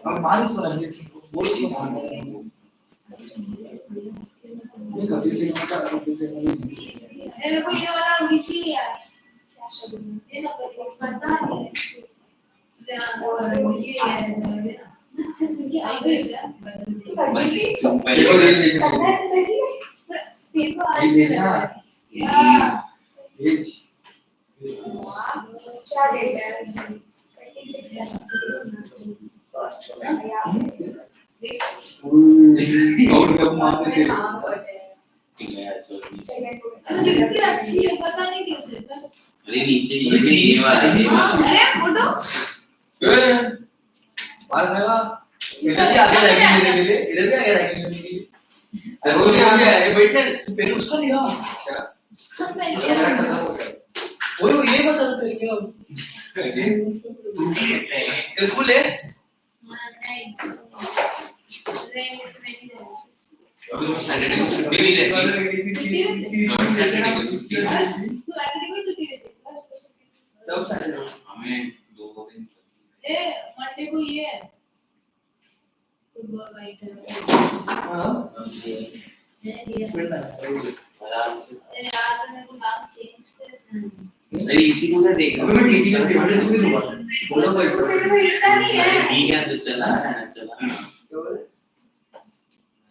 अब मानिस वाला है वो चीज ये कभी से मत करो मेरे को ये वाला नीचे यार क्या शब्द ये ना पता है अच्छी है पता नहीं कैसे अरे नीचे ये वाला है अरे फोटो मार देगा इधर भी आगे रखेंगे धीरे-धीरे इधर भी आगे रखेंगे ऐसे हो गया अरे बैठने पहले उसका लिया क्या सब में वो ये मत चलते क्या इसको ले नहीं अभी वो सैटरडे को छुट्टी नहीं रहती सैटरडे को छुट्टी तो सैटरडे को छुट्टी रहती है सब सैटरडे हमें 2 दिन ए मंडे को ये है फुटबॉल नाइट है हां ये दिया आराम से अरे यार मेरे को नाम चेंज करना अरे इसी को देख अबे मैं टीटी का फेवरेट से दूंगा बोलो भाई इसको मेरे को इसका नहीं है ठीक है तो चला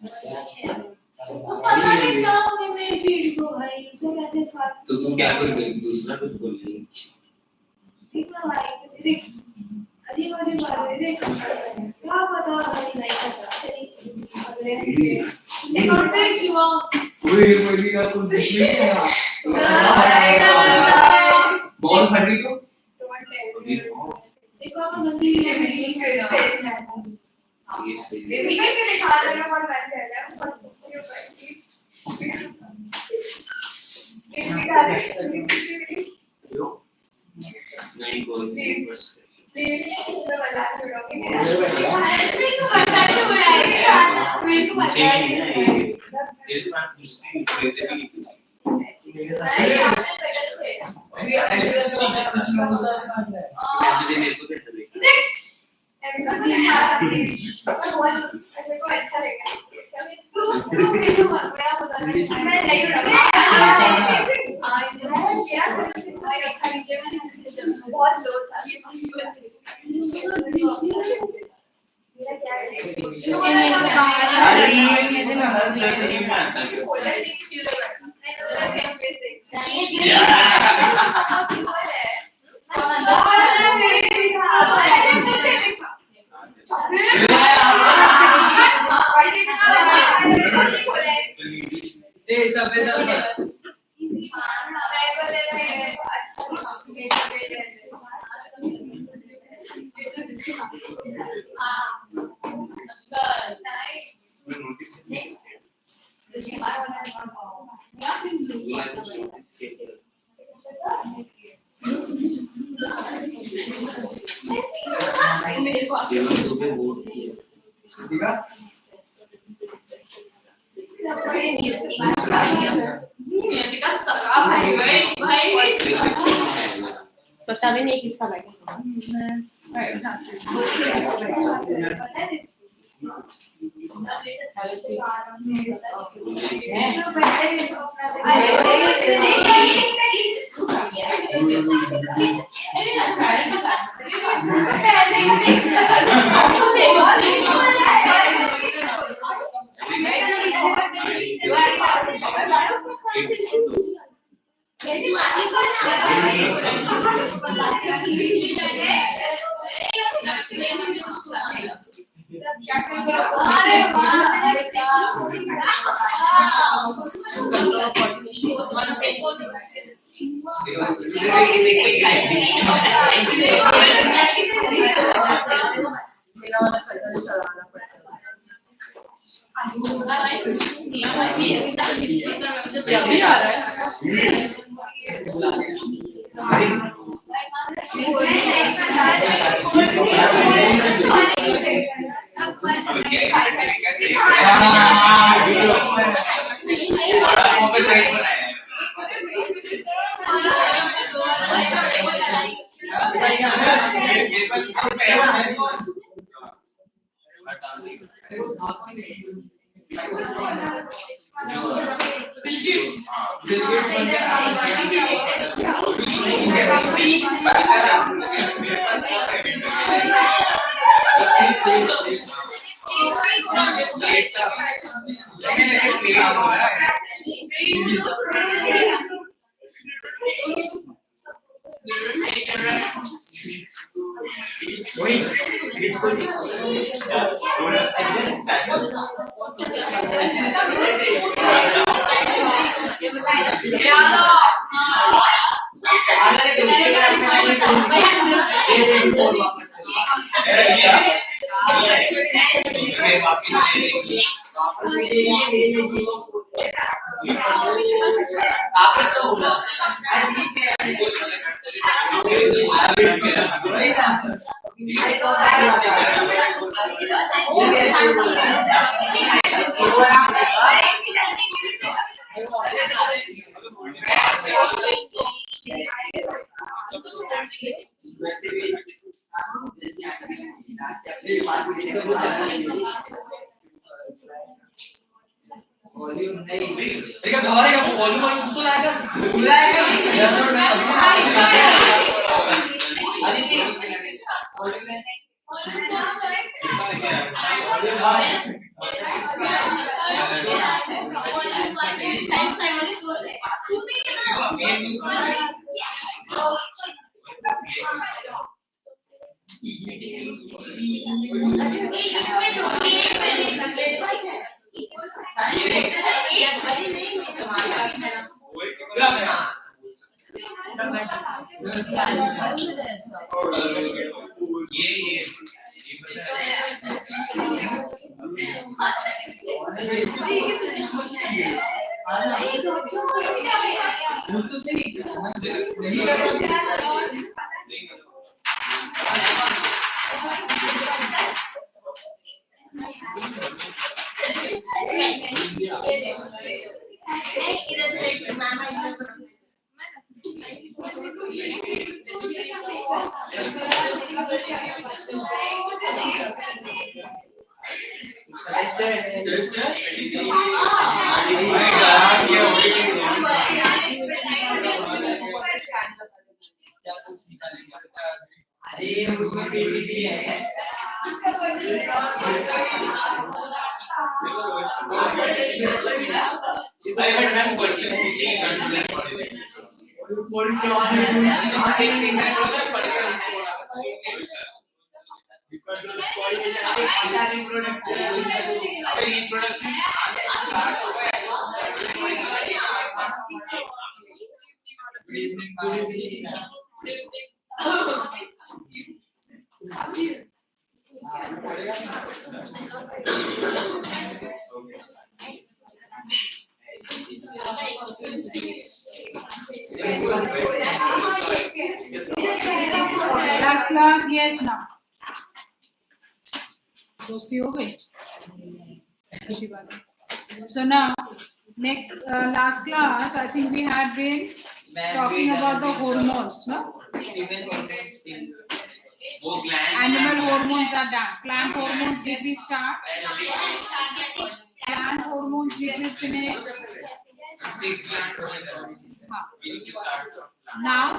पता नहीं क्या हो गया मेरी फीड को भाई इसे कैसे स्वाद तो तुम क्या करोगे दूसरा कुछ बोल रही इतना भाई देख अजीब अजीब बात है देख क्या पता भाई नहीं पता चली एक और तो क्यों ओए कोई का कुछ नहीं है बॉल फटी तो देखो हम गंदी रील्स कर रहे हैं ये सही है देखिए कि दिखा देना पर बैठ जाएगा किस दिखा दे नहीं कोई प्लीज इतना बता छोड़ोगे मेरा मेरे को बता के उड़ाएगा मेरे को बता ये तो बात पूछती वैसे भी नहीं पूछती सारे सामने बैठे हुए अरे ऐसे सच में होता है एक्चुअली मेरे को कैसा देखा देख everybody happy पर वो ऐसे को अच्छा लगा तू कैसे हुआ बड़ा बता मैं नहीं उड़ा हां ये क्या कर मैं रखा नीचे मैंने बहुत लोड था ये मेरा क्या है अरे ये ना हर क्लास में आता है ए सब पता भी नहीं किसका बैठा Last class, yes, now. दोस्ती हो गई अच्छी बात है. So now next last class I think we had been talking about the hormones, no? Animal hormones are done. Plant hormones did we start? Plant hormones did we finish? Now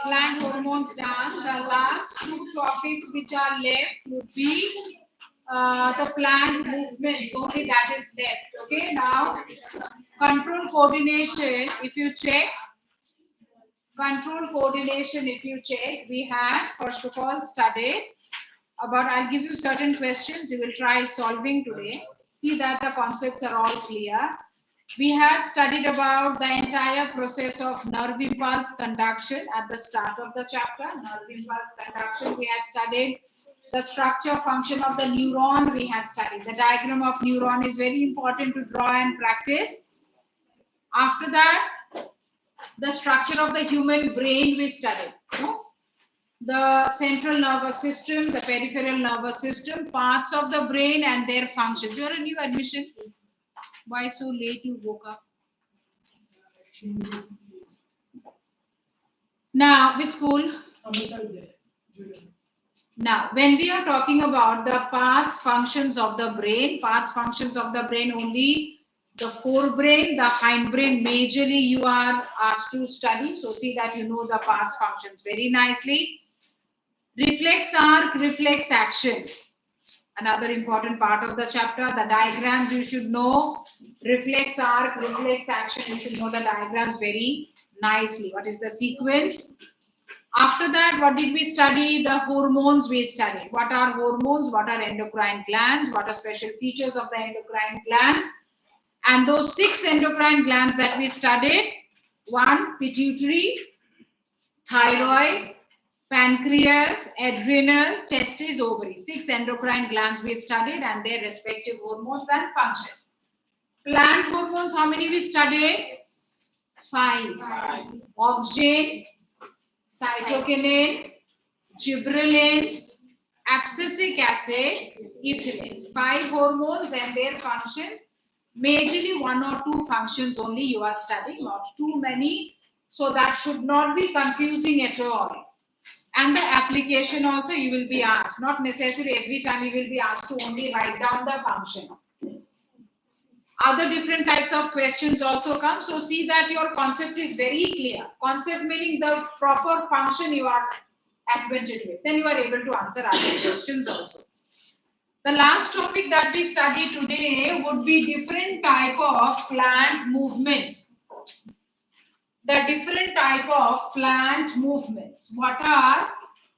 plant hormones done. The last two topics which are left would be the plant movements. Only that is left. Okay. Now control coordination. If you check control coordination, if you check, we have first of all studied about. I'll give you certain questions. You will try solving today. See that the concepts are all clear. We had studied about the entire process of nerve impulse conduction at the start of the chapter. Nerve impulse conduction. We had studied the structure function of the neuron. We had studied the diagram of neuron is very important to draw and practice. After that, the structure of the human brain we studied. No? The central nervous system, the peripheral nervous system, parts of the brain and their functions. You are a new admission. Why so late you woke up? Now, which school? Now, when we are talking about the parts functions of the brain, only the forebrain, the hindbrain, majorly you are asked to study. So see that you know the parts functions very nicely. Reflex arc, reflex action. Another important part of the chapter, the diagrams you should know. Reflex arc, reflex action, you should know the diagrams very nicely. What is the sequence? After that, what did we study? The hormones we studied. What are hormones? What are endocrine glands? What are special features of the endocrine glands? And those 6 endocrine glands that we studied, 1, pituitary, thyroid, pancreas, adrenal, testes, ovary. 6 endocrine glands we studied and their respective hormones and functions. Plant hormones, how many we studied? 5. Auxin, cytokinin, gibberellins, abscisic acid, ethylene. 5 hormones and their functions. Majorly 1 or 2 functions only you are studying, not too many. So that should not be confusing at all. And the application also you will be asked. Not necessarily every time you will be asked to only write down the function. Other different types of questions also come. So see that your concept is very clear. Concept meaning the proper function you are acquainted with. Then you are able to answer other questions also. The last topic that we study today would be different type of plant movements. The different type of plant movements. What are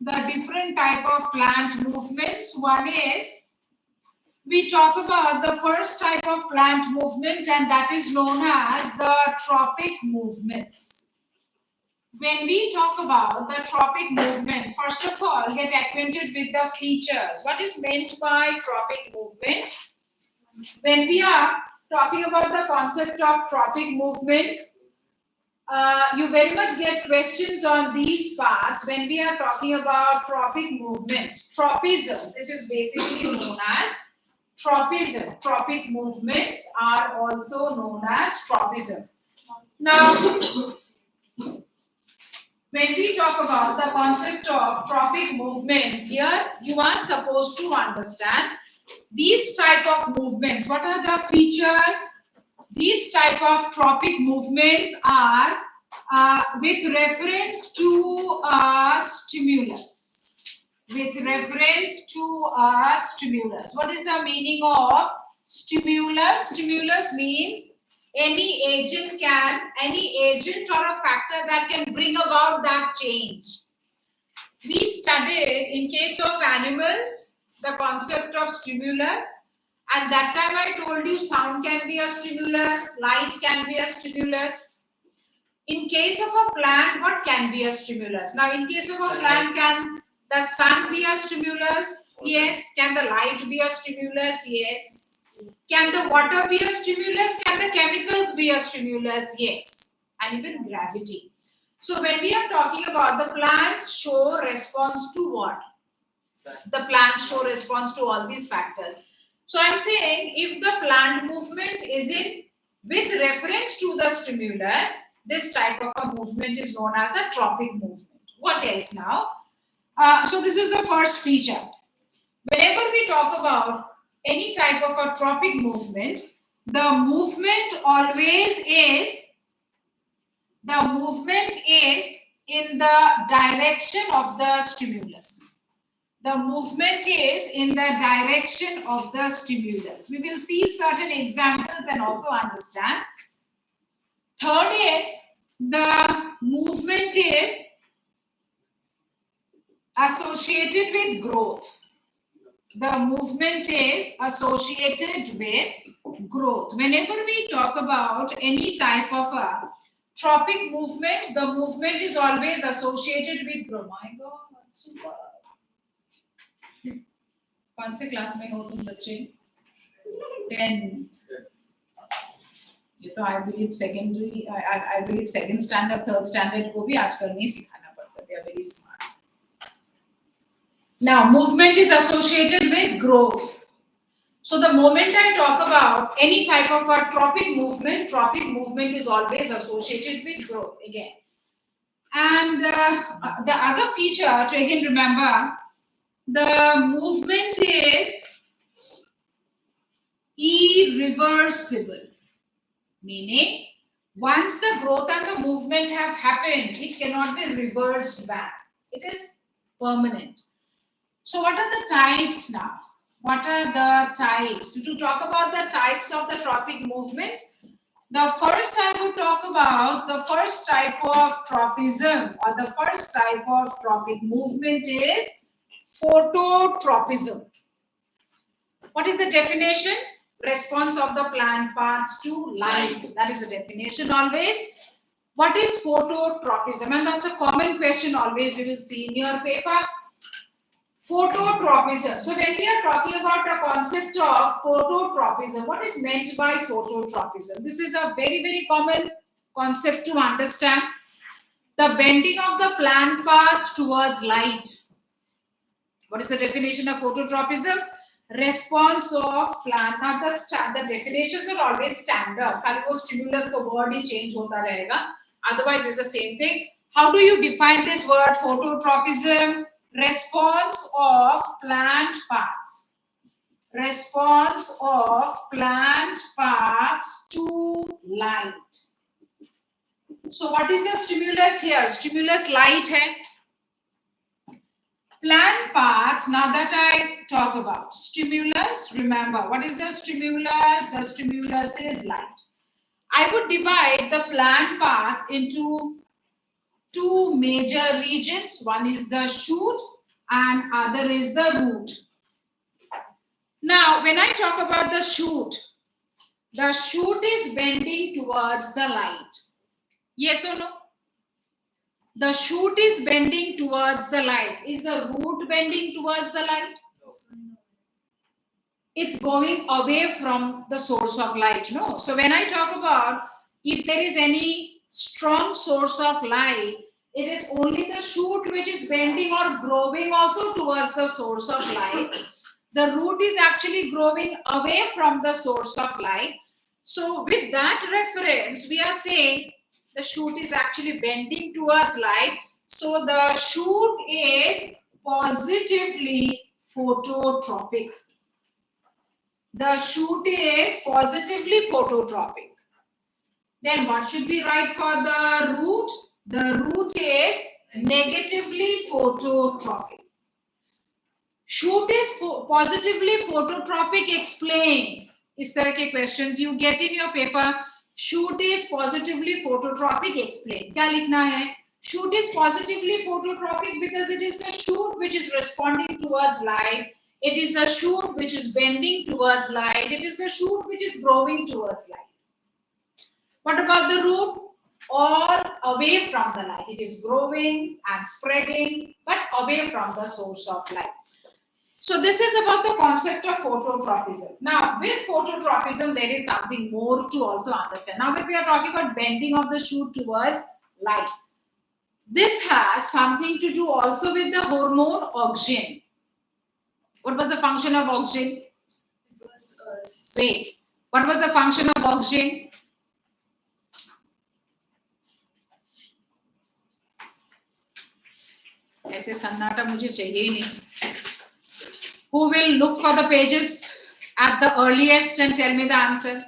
the different type of plant movements? One is, we talk about the first type of plant movement, and that is known as the tropic movements. When we talk about the tropic movements, first of all, get acquainted with the features. What is meant by tropic movement? When we are talking about the concept of tropic movements, you very much get questions on these parts when we are talking about tropic movements. Tropism, this is basically known as tropism. Tropic movements are also known as tropism. Now, when we talk about the concept of tropic movements, here you are supposed to understand these type of movements. What are the features? These type of tropic movements are with reference to a stimulus. With reference to a stimulus. What is the meaning of stimulus? Stimulus means any agent or a factor that can bring about that change. We studied in case of animals the concept of stimulus. At that time I told you sound can be a stimulus, light can be a stimulus. In case of a plant, what can be a stimulus? Now in case of a plant, can the sun be a stimulus? Yes. Can the light be a stimulus? Yes. Can the water be a stimulus? Can the chemicals be a stimulus? Yes. And even gravity. So when we are talking about the plants show response to what? The plants show response to all these factors. So I'm saying if the plant movement is in with reference to the stimulus, this type of a movement is known as a tropic movement. What else now? So this is the first feature. Whenever we talk about any type of a tropic movement, the movement is in the direction of the stimulus. The movement is in the direction of the stimulus. We will see certain examples and also understand. Third is the movement is associated with growth. The movement is associated with growth. Whenever we talk about any type of a tropic movement, the movement is always associated with growth. My God, super. कौन से class में हो तुम बच्चे? 10. ये तो I believe secondary, I believe second standard, third standard को भी आजकल नहीं सिखाना पड़ता. They are very smart. Now, movement is associated with growth. So the moment I talk about any type of a tropic movement is always associated with growth again. And the other feature to again remember, the movement is irreversible, meaning once the growth and the movement have happened, it cannot be reversed back. It is permanent. So what are the types now? What are the types? So to talk about the types of the tropic movements, the first I would talk about the first type of tropism, or the first type of tropic movement is phototropism. What is the definition? Response of the plant parts to light. That is the definition always. What is phototropism? And that's a common question always you will see in your paper. Phototropism. So when we are talking about the concept of phototropism, what is meant by phototropism? This is a very, very common concept to understand. The bending of the plant parts towards light. What is the definition of phototropism? Response of plant. Now the definitions are always standard. खाली वो stimulus का word ही change होता रहेगा. Otherwise it's the same thing. How do you define this word phototropism? Response of plant parts. Response of plant parts to light. So what is the stimulus here? Stimulus light hai. Plant parts, now that I talk about stimulus, remember what is the stimulus? The stimulus is light. I would divide the plant parts into two major regions. One is the shoot and other is the root. Now when I talk about the shoot is bending towards the light. Yes or no? The shoot is bending towards the light. Is the root bending towards the light? It's going away from the source of light. No. So when I talk about if there is any strong source of light, it is only the shoot which is bending or growing also towards the source of light. The root is actually growing away from the source of light. So with that reference, we are saying the shoot is actually bending towards light. So the shoot is positively phototropic. The shoot is positively phototropic. Then what should we write for the root? The root is negatively phototropic. Shoot is positively phototropic. Explain. इस तरह के questions you get in your paper. Shoot is positively phototropic. Explain. क्या लिखना है? Shoot is positively phototropic because it is the shoot which is responding towards light. It is the shoot which is bending towards light. It is the shoot which is growing towards light. What about the root? All away from the light. It is growing and spreading, but away from the source of light. So this is about the concept of phototropism. Now, with phototropism, there is something more to also understand. Now, when we are talking about bending of the shoot towards light, this has something to do also with the hormone oxygen. What was the function of oxygen? Wait, what was the function of oxygen? ऐसे सन्नाटा मुझे चाहिए ही नहीं. Who will look for the pages at the earliest and tell me the answer?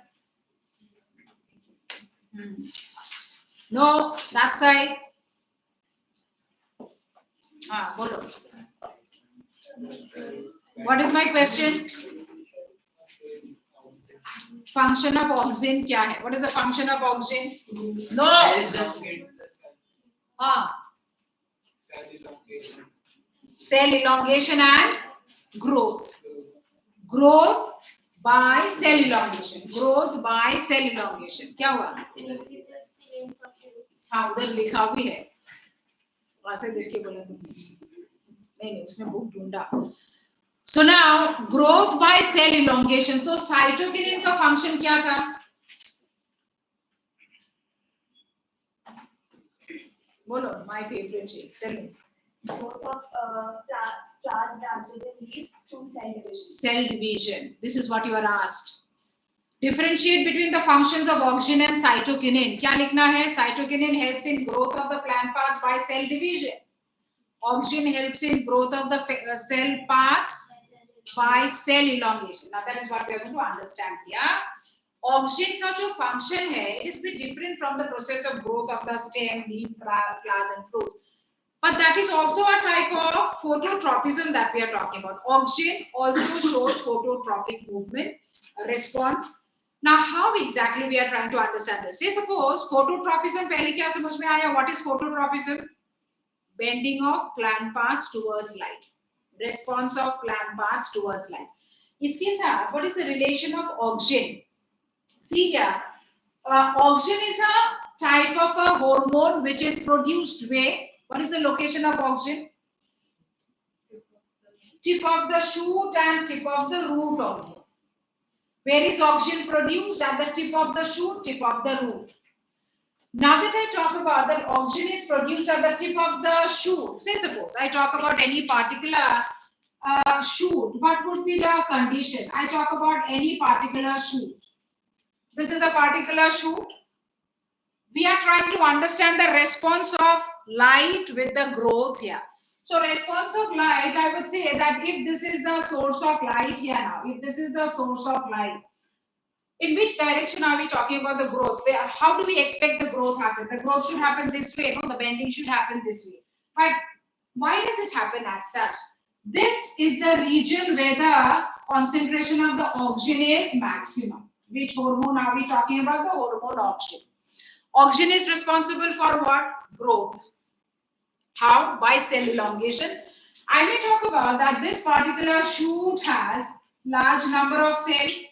No, that side. Bolo. What is my question? Function of oxygen क्या है? What is the function of oxygen? No. Cell elongation and growth. Growth by cell elongation. Growth by cell elongation. क्या हुआ? हाँ उधर लिखा भी है. वैसे देख के बोला नहीं उसने बुक ढूंढा. So now growth by cell elongation. तो साइटोकिनिन का फंक्शन क्या था? बोलो. My favorite is tell me. Growth of class branches in leaves through cell division. Cell division. This is what you are asked. Differentiate between the functions of oxygen and cytokinin. क्या लिखना है? Cytokinin helps in growth of the plant parts by cell division. Oxygen helps in growth of the cell parts by cell elongation. Now that is what we are going to understand here. Oxygen का जो function है, it is bit different from the process of growth of the stem, leaf, flowers and fruits. But that is also a type of phototropism that we are talking about. Oxygen also shows phototropic movement response. Now, how exactly we are trying to understand this? Say suppose phototropism पहले क्या समझ में आया? What is phototropism? Bending of plant parts towards light. Response of plant parts towards light. इसके साथ what is the relation of oxygen? See here, oxygen is a type of a hormone which is produced where? What is the location of oxygen? Tip of the shoot and tip of the root also. Where is oxygen produced? At the tip of the shoot, tip of the root. Now that I talk about that oxygen is produced at the tip of the shoot, say suppose I talk about any particular shoot, what would be the condition? I talk about any particular shoot. This is a particular shoot. We are trying to understand the response of light with the growth here. So response of light, I would say that if this is the source of light here now, if this is the source of light, in which direction are we talking about the growth? How do we expect the growth happen? The growth should happen this way, no? The bending should happen this way. But why does it happen as such? This is the region where the concentration of the oxygen is maximum. Which hormone are we talking about? The hormone oxygen. Oxygen is responsible for what? Growth. How? By cell elongation. I may talk about that this particular shoot has large number of cells.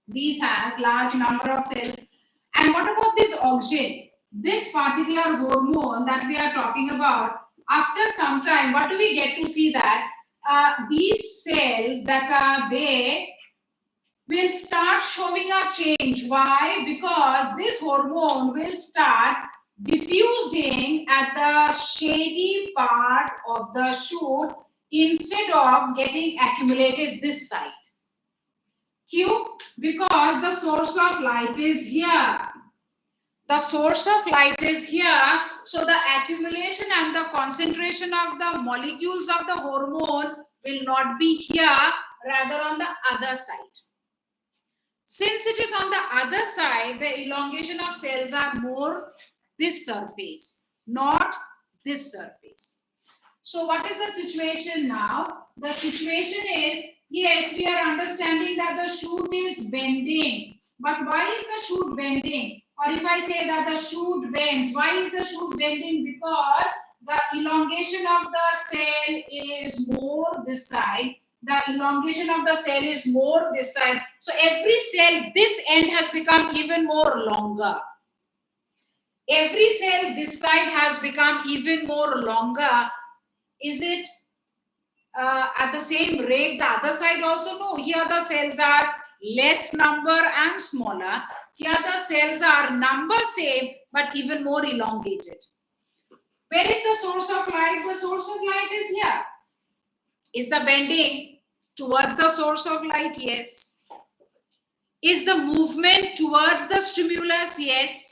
These has large number of cells. And what about this oxygen? This particular hormone that we are talking about, after some time, what do we get to see that? These cells that are there will start showing a change. Why? Because this hormone will start diffusing at the shady part of the shoot instead of getting accumulated this side. Q? Because the source of light is here. The source of light is here, so the accumulation and the concentration of the molecules of the hormone will not be here, rather on the other side. Since it is on the other side, the elongation of cells are more this surface, not this surface. So what is the situation now? The situation is, yes, we are understanding that the shoot is bending. But why is the shoot bending? Or if I say that the shoot bends, why is the shoot bending? Because the elongation of the cell is more this side. The elongation of the cell is more this side. So every cell, this end has become even more longer. Every cell this side has become even more longer. Is it at the same rate the other side also? No. Here the cells are less number and smaller. Here the cells are number same but even more elongated. Where is the source of light? The source of light is here. Is the bending towards the source of light? Yes. Is the movement towards the stimulus? Yes.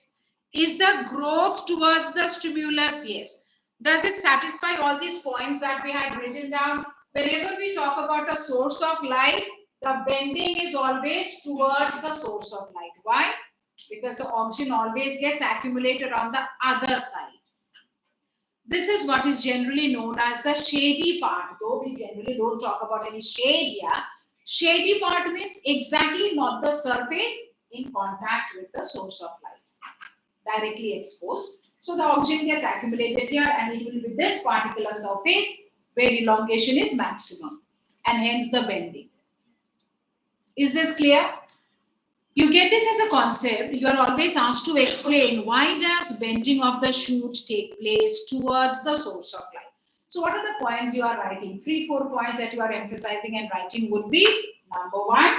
Is the growth towards the stimulus? Yes. Does it satisfy all these points that we had written down? Whenever we talk about a source of light, the bending is always towards the source of light. Why? Because the oxygen always gets accumulated on the other side. This is what is generally known as the shady part. Though we generally don't talk about any shade here. Shady part means exactly not the surface in contact with the source of light. Directly exposed. So the oxygen gets accumulated here and it will be this particular surface where elongation is maximum and hence the bending. Is this clear? You get this as a concept. You are always asked to explain why does bending of the shoot take place towards the source of light. So what are the points you are writing? 3-4 points that you are emphasizing and writing would be: number 1,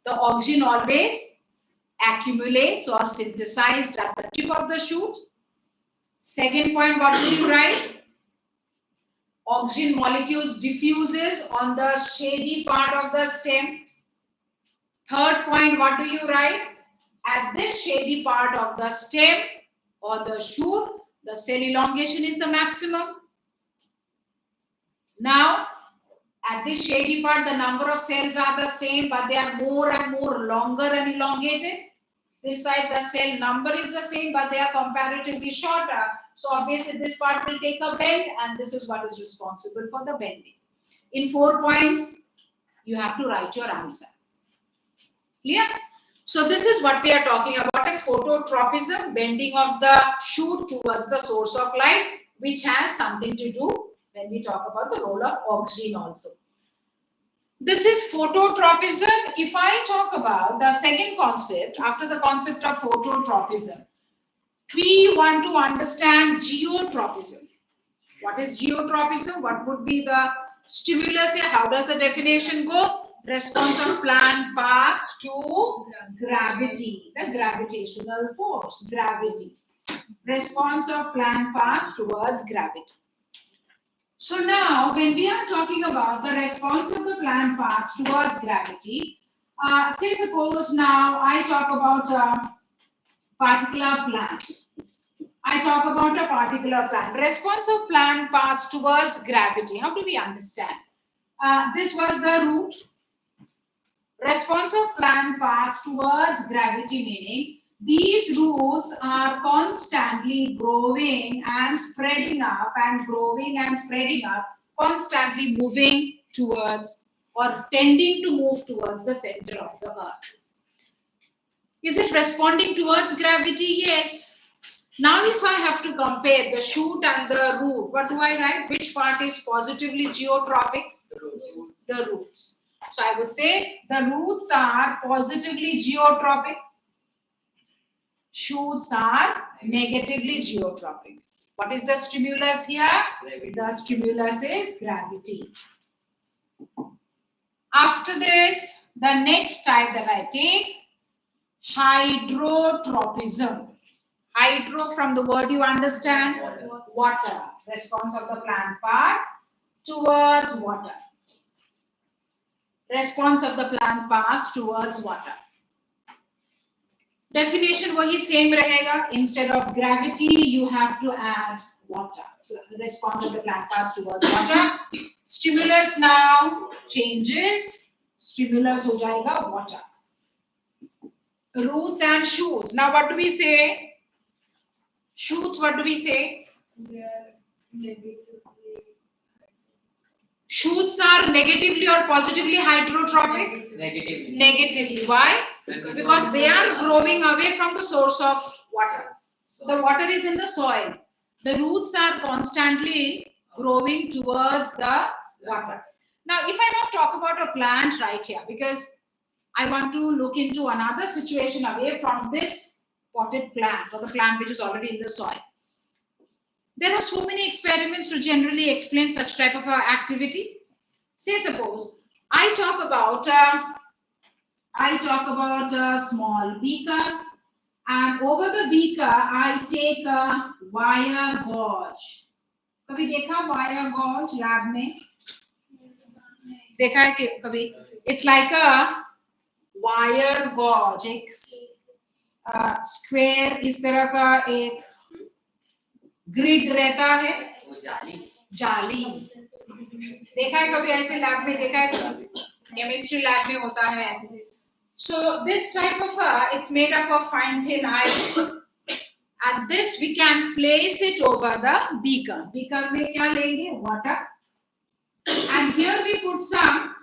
the oxygen always accumulates or synthesized at the tip of the shoot. Second point, what will you write? Oxygen molecules diffuses on the shady part of the stem. Third point, what do you write? At this shady part of the stem or the shoot, the cell elongation is the maximum. Now, at this shady part, the number of cells are the same, but they are more and more longer and elongated. This side, the cell number is the same, but they are comparatively shorter. So obviously, this part will take a bend, and this is what is responsible for the bending. In 4 points, you have to write your answer. Clear? So this is what we are talking about as phototropism, bending of the shoot towards the source of light, which has something to do when we talk about the role of oxygen also. This is phototropism. If I talk about the second concept, after the concept of phototropism, we want to understand geotropism. What is geotropism? What would be the stimulus here? How does the definition go? Response of plant parts to gravity, the gravitational force, gravity. Response of plant parts towards gravity. So now, when we are talking about the response of the plant parts towards gravity, say suppose now I talk about a particular plant. I talk about a particular plant. Response of plant parts towards gravity. How do we understand? This was the root. Response of plant parts towards gravity, meaning these roots are constantly growing and spreading up and growing and spreading up, constantly moving towards or tending to move towards the center of the earth. Is it responding towards gravity? Yes. Now if I have to compare the shoot and the root, what do I write? Which part is positively geotropic? The roots. So I would say the roots are positively geotropic. Shoots are negatively geotropic. What is the stimulus here? The stimulus is gravity. After this, the next type that I take, hydrotropism. Hydro from the word you understand? Water. Response of the plant parts towards water. Response of the plant parts towards water. Definition wahi same rahega. Instead of gravity, you have to add water. So response of the plant parts towards water. Stimulus now changes. Stimulus ho jayega water. Roots and shoots. Now what do we say? Shoots, what do we say? Shoots are negatively or positively hydrotropic? Negatively. Negatively. Why? Because they are growing away from the source of water. The water is in the soil. The roots are constantly growing towards the water. Now, if I now talk about a plant right here, because I want to look into another situation away from this potted plant or the plant which is already in the soil. There are so many experiments to generally explain such type of activity. Say suppose I talk about a small beaker, and over the beaker I take a wire gauge. कभी देखा wire gauge lab में? देखा है कि कभी? It's like a wire gauge, एक square इस तरह का एक ग्रिड रहता है, जाली देखा है कभी ऐसे लैब में? देखा है कभी? केमिस्ट्री लैब में होता है ऐसे. So this type of it's made up of fine thin iron, and this we can place it over the beaker. Beaker में क्या लेंगे? Water, and here we put some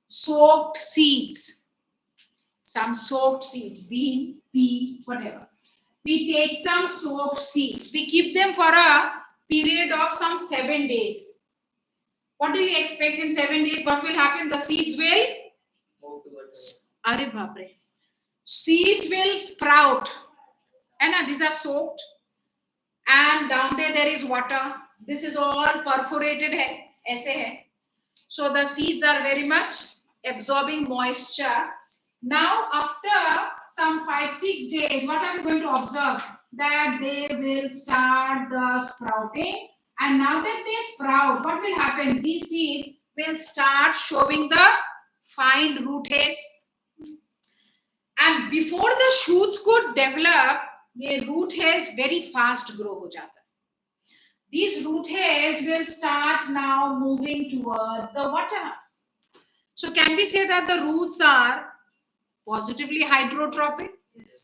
soaked seeds, bean, pea, whatever. We take some soaked seeds. We keep them for a period of some 7 days. What do you expect in 7 days? What will happen? The seeds will Move towards Are bapre. Seeds will sprout. And these are soaked. And down there is water. This is all perforated hai. Aise hai. So the seeds are very much absorbing moisture. Now after some 5-6 days, what are we going to observe? That they will start the sprouting. And now that they sprout, what will happen? These seeds will start showing the fine root hairs. And before the shoots could develop, the root hairs very fast grow हो जाता है. these root hairs will start now moving towards the water. So can we say that the roots are positively hydrotrophic?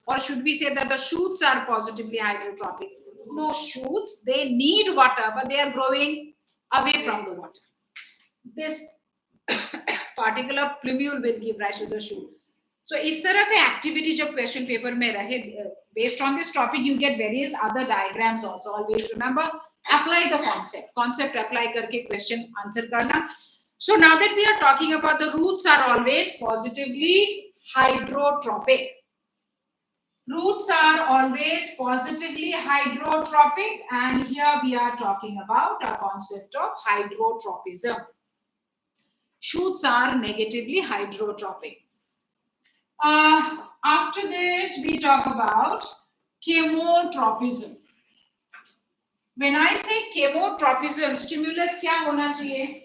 Or should we say that the shoots are positively hydrotrophic? No, shoots, they need water, but they are growing away from the water. This particular plumule will give rise to the shoot. So इस तरह का activity जब question paper में रहे, based on this topic you get various other diagrams also. Always remember, apply the concept. Concept apply करके question answer करना. So now that we are talking about the roots are always positively hydrotrophic. Roots are always positively hydrotrophic, and here we are talking about a concept of hydrotropism. Shoots are negatively hydrotrophic. After this, we talk about chemotropism. When I say chemotropism, stimulus क्या होना चाहिए?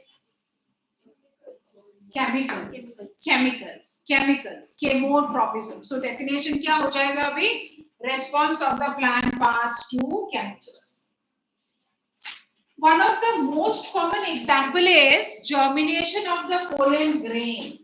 Chemicals, chemotropism. So definition क्या हो जाएगा अभी? Response of the plant parts to chemicals. One of the most common example is germination of the pollen grain.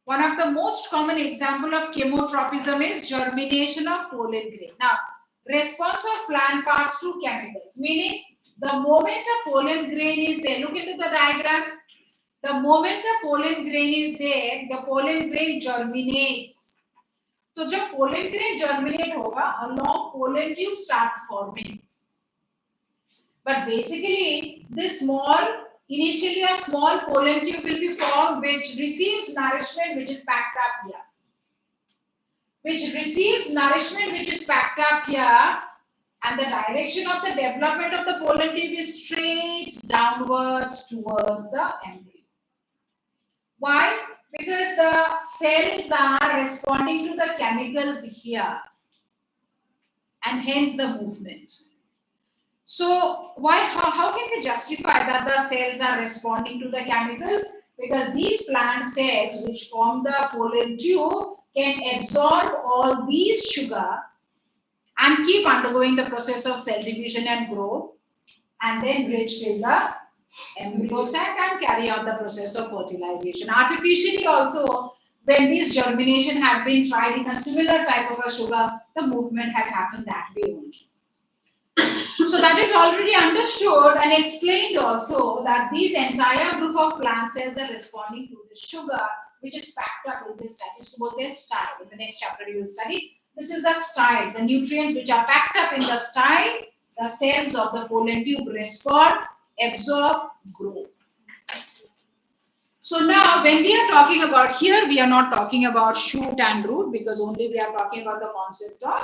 One of the most common example of chemotropism is germination of pollen grain. Now, response of plant parts to chemicals, meaning the moment a pollen grain is there, look into the diagram. The moment a pollen grain is there, the pollen grain germinates. So, जब pollen grain germinate होगा, a long pollen tube starts forming. But basically, this initially a small pollen tube will be formed which receives nourishment which is packed up here. Which receives nourishment which is packed up here, and the direction of the development of the pollen tube is straight downwards towards the embryo. Why? Because the cells are responding to the chemicals here, and hence the movement. So, how can we justify that the cells are responding to the chemicals? Because these plant cells which form the pollen tube can absorb all these sugar and keep undergoing the process of cell division and growth, and then reach till the embryo sac and carry out the process of fertilization. Artificially also, when this germination had been tried in a similar type of a sugar, the movement had happened that way only. So that is already understood and explained also that these entire group of plant cells are responding to the sugar which is packed up in this style. Their style. In the next chapter you will study. This is that style. The nutrients which are packed up in the style, the cells of the pollen tube respond, absorb, grow. So now when we are talking about here, we are not talking about shoot and root because only we are talking about the concept of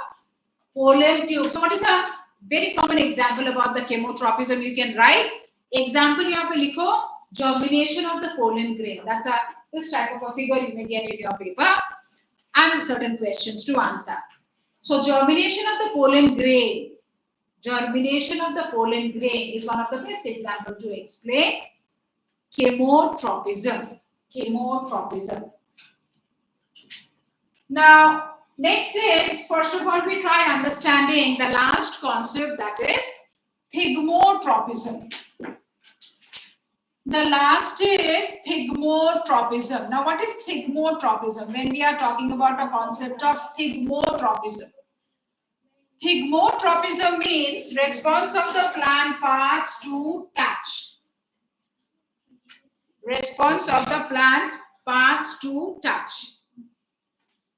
pollen tube. So what is a very common example about the chemotropism? You can write example यहाँ पे लिखो germination of the pollen grain. That's this type of a figure you may get in your paper and certain questions to answer. So germination of the pollen grain. Germination of the pollen grain is one of the best examples to explain chemotropism. Chemotropism. Now, next is, first of all, we try understanding the last concept, that is thigmotropism. The last is thigmotropism. Now, what is thigmotropism? When we are talking about a concept of thigmotropism. Thigmotropism means response of the plant parts to touch. Response of the plant parts to touch.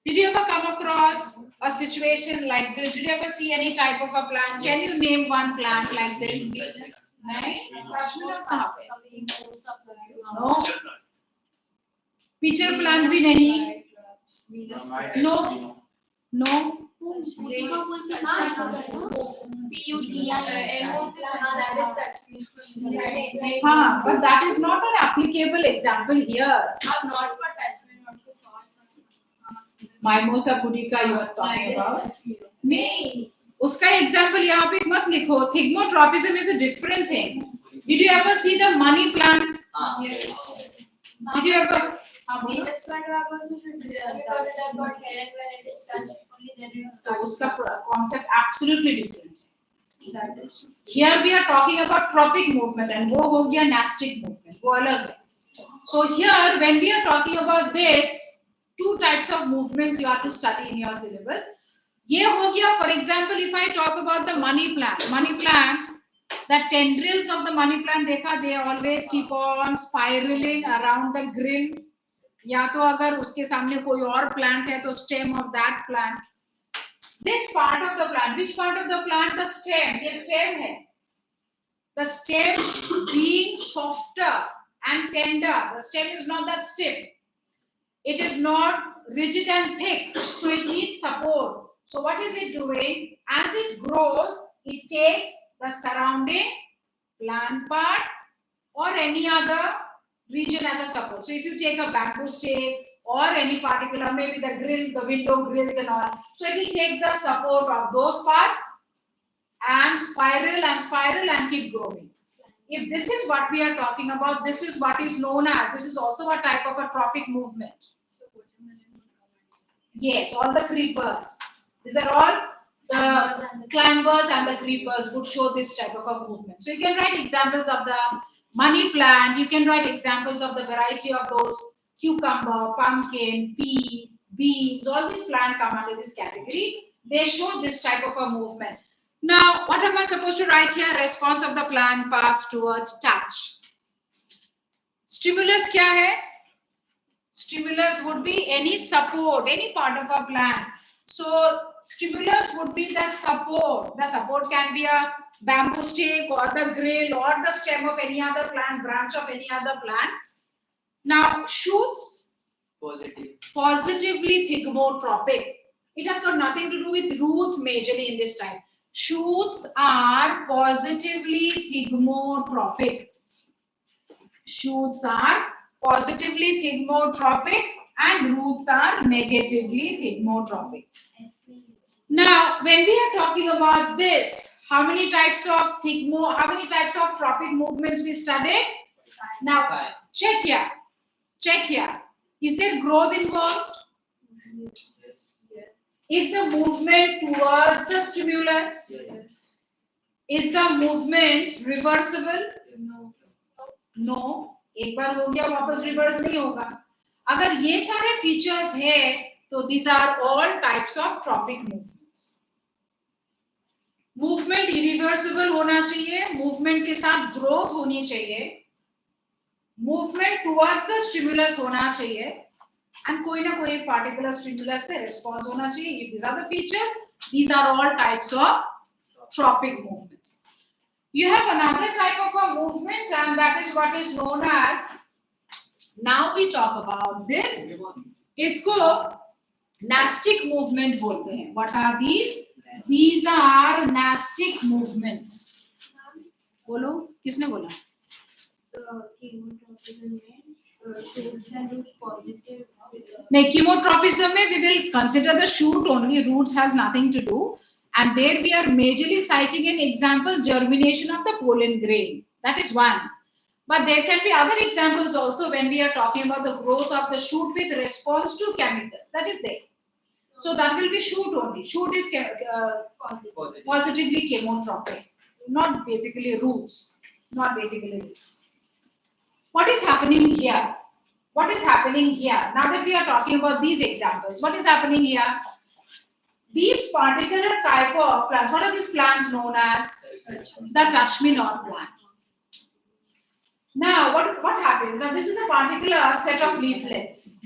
Did you ever come across a situation like this? Did you ever see any type of a plant? Can you name one plant like this? Right? No. Pitcher plant भी नहीं. No. No. But that is not an applicable example here. Mimosa pudica you are talking about. नहीं, उसका example यहाँ पे मत लिखो. Thigmotropism is a different thing. Did you ever see the money plant? Yes. Did you ever? उसका concept absolutely different. That is. Here we are talking about tropic movement and वो हो गया nastic movement, वो अलग है. So here when we are talking about this, two types of movements you have to study in your syllabus. ये हो गया, for example, if I talk about the money plant, the tendrils of the money plant देखा, they always keep on spiraling around the grill. या तो अगर उसके सामने कोई और plant है तो stem of that plant. This part of the plant, which part of the plant? The stem. ये stem है. The stem being softer and tender. The stem is not that stiff. It is not rigid and thick, so it needs support. So what is it doing? As it grows, it takes the surrounding plant part or any other region as a support. So if you take a bamboo stake or any particular, maybe the grill, the window grills and all, so it will take the support of those parts and spiral and keep growing. If this is what we are talking about, this is what is known as, this is also a type of a tropic movement. Yes, all the creepers. These are all the climbers and the creepers would show this type of a movement. So you can write examples of the money plant, you can write examples of the variety of those cucumber, pumpkin, pea, beans, all these plants come under this category. They show this type of a movement. Now, what am I supposed to write here? Response of the plant parts towards touch. Stimulus क्या है? Stimulus would be any support, any part of a plant. So, stimulus would be the support. The support can be a bamboo stick or the grill or the stem of any other plant, branch of any other plant. Now, shoots, positively thigmotropic. It has got nothing to do with roots majorly in this type. Shoots are positively thigmotropic. Shoots are positively thigmotropic and roots are negatively thigmotropic. Now, when we are talking about this, how many types of tropic movements we studied? Now, check here. Is there growth involved? Is the movement towards the stimulus? Yes. Is the movement reversible? No. No. एक बार हो गया वापस reverse नहीं होगा. अगर ये सारे features है तो these are all types of tropic movements. Movement irreversible होना चाहिए, मूवमेंट के साथ ग्रोथ होनी चाहिए, मूवमेंट टुवर्ड्स द स्टिमुलस होना चाहिए and कोई ना कोई particular stimulus से response होना चाहिए. If these are the features, these are all types of tropic movements. You have another type of a movement and that is what is known as, now we talk about this, इसको nastic movement बोलते हैं. What are these? These are nastic movements. बोलो, किसने बोला? नहीं, chemotropism में we will consider the shoot only, roots has nothing to do. And there we are majorly citing an example, germination of the pollen grain. That is one. But there can be other examples also when we are talking about the growth of the shoot with response to chemicals. That is there. So that will be shoot only. Shoot is positively chemotropic, not basically roots. Not basically roots. What is happening here? What is happening here? Now that we are talking about these examples, what is happening here? These particular type of plants, what are these plants known as? The touch-me-not plant. Now, what happens? Now, this is a particular set of leaflets.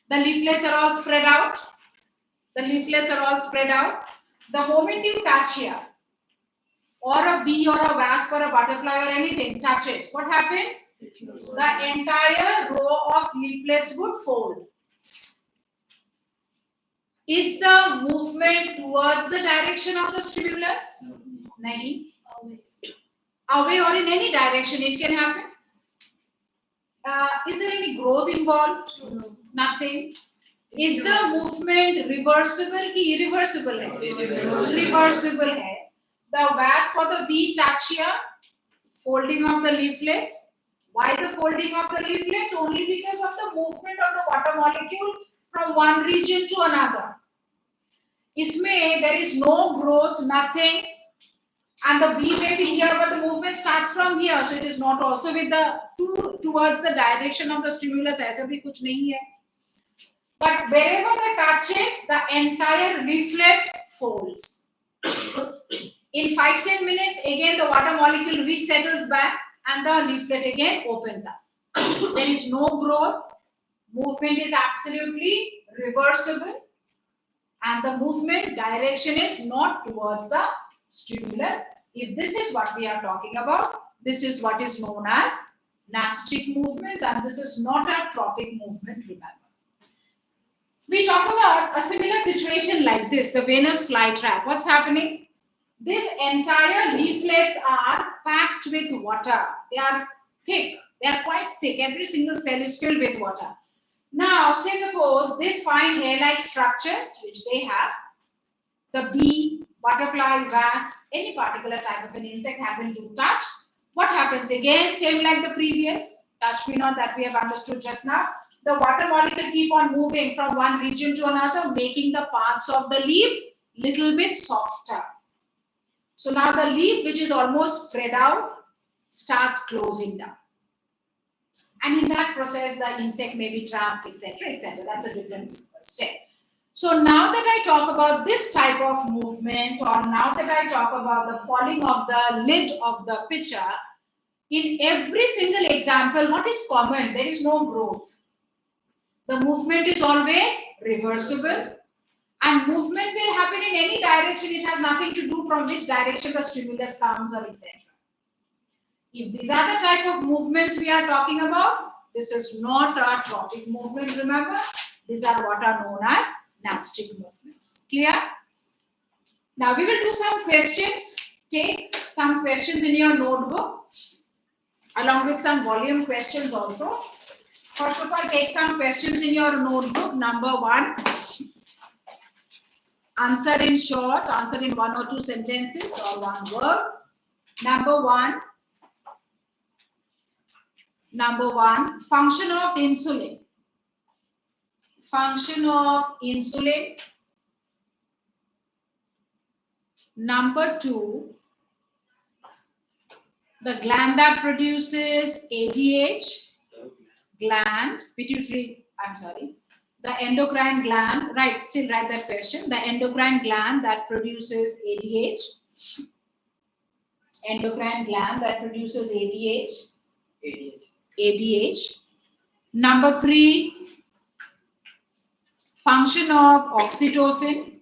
The leaflets are all spread out. The moment you touch here, or a bee or a wasp or a butterfly or anything touches, what happens? The entire row of leaflets would fold. Is the movement towards the direction of the stimulus? Nahi. Away or in any direction it can happen. Is there any growth involved? No. Nothing. Is the movement reversible ki irreversible hai? Reversible hai. The wasp or the bee touch here, folding of the leaflets. Why the folding of the leaflets? Only because of the movement of the water molecule from one region to another. Isme there is no growth, nothing. And the B may be here, but the movement starts from here, so it is not also with the towards the direction of the stimulus. ऐसा भी कुछ नहीं है. But wherever it touches, the entire leaflet folds. In 5-10 minutes, again the water molecule resettles back and the leaflet again opens up. There is no growth. Movement is absolutely reversible. And the movement direction is not towards the stimulus. If this is what we are talking about, this is what is known as nastic movements, and this is not a tropic movement, remember. We talk about a similar situation like this, the venous flytrap. What's happening? This entire leaflets are packed with water. They are thick. They are quite thick. Every single cell is filled with water. Now, say suppose these fine hair-like structures which they have, the bee, butterfly, wasp, any particular type of an insect happen to touch. What happens again? Same like the previous touch me not that we have understood just now. The water molecule keep on moving from one region to another, making the parts of the leaf little bit softer. So now the leaf, which is almost spread out, starts closing down. And in that process, the insect may be trapped, etc., etc. That's a different step. So now that I talk about this type of movement, or now that I talk about the falling of the lid of the pitcher, in every single example, what is common? There is no growth. The movement is always reversible, and movement will happen in any direction. It has nothing to do from which direction the stimulus comes or etc. If these are the type of movements we are talking about, this is not a tropic movement, remember. These are what are known as nastic movements. Clear? Now we will do some questions. Take some questions in your notebook along with some volume questions also. First of all, take some questions in your notebook. Number 1. Answer in short, answer in 1 or 2 sentences or 1 word. Number 1. Function of insulin. Function of insulin. Number 2. The gland that produces ADH. The endocrine gland, right, still write that question. The endocrine gland that produces ADH. Endocrine gland that produces ADH. Number 3, function of oxytocin.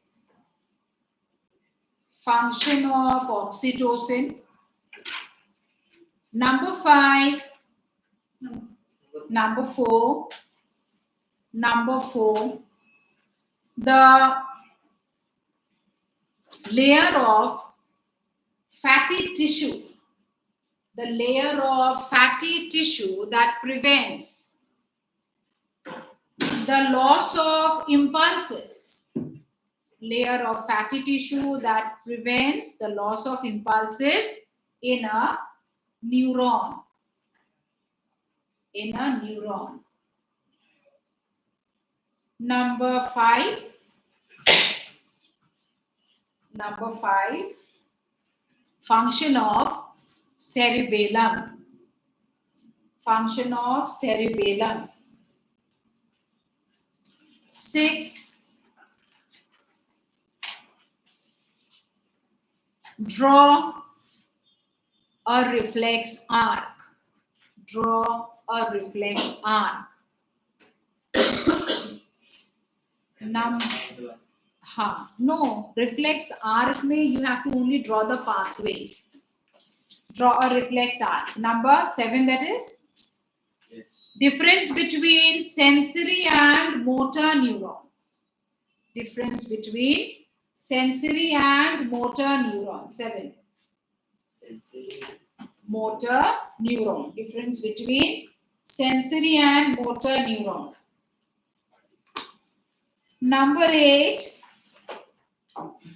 Function of oxytocin. Number 5. Number 4, the layer of fatty tissue. The layer of fatty tissue that prevents the loss of impulses. Layer of fatty tissue that prevents the loss of impulses in a neuron. Number 5. Function of cerebellum. Function of cerebellum. 6. Draw a reflex arc. Draw a reflex arc. No, reflex arc may you have to only draw the pathway. Draw a reflex arc. Number 7, that is? Yes. Difference between sensory and motor neuron. Difference between sensory and motor neuron. 7. Sensory. Motor neuron. Difference between sensory and motor neuron. Number 8.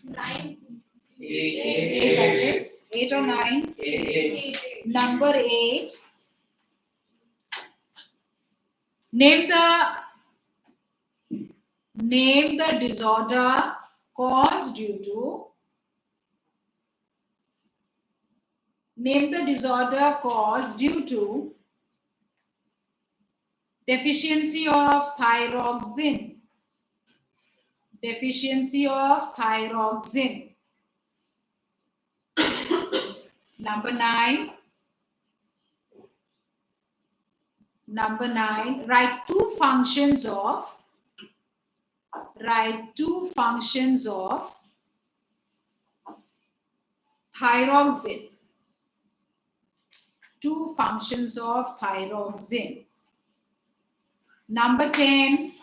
9. 8, that is 8 or 9. 8. Number 8. Name the disorder caused due to Name the disorder caused due to deficiency of thyroxine. Deficiency of thyroxine. Number 9. Number 9. Write two functions of thyroxine. Two functions of thyroxine. Number 10.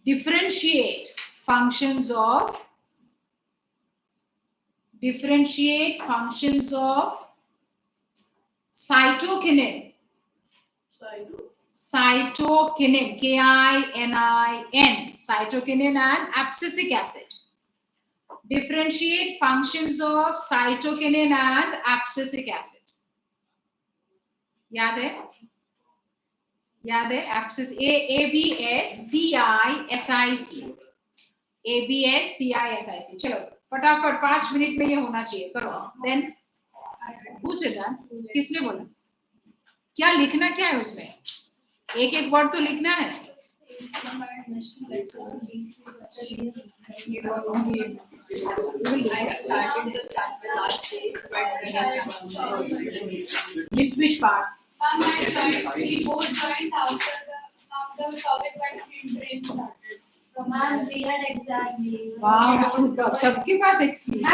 Differentiate functions of cytokinin. Cytokinin, K-I-N-I-N, cytokinin and abscisic acid. Differentiate functions of cytokinin and abscisic acid. याद है ABSCISIC. ABSCISIC. चलो फटाफट 5 minute में ये होना चाहिए. करो. Then who said that? किसने बोला? क्या लिखना क्या है उसमें? एक वर्ड तो लिखना है. Which part? We both joined after the topic when brain started. Romance, we had exactly. Wow, super. सबके पास excuse.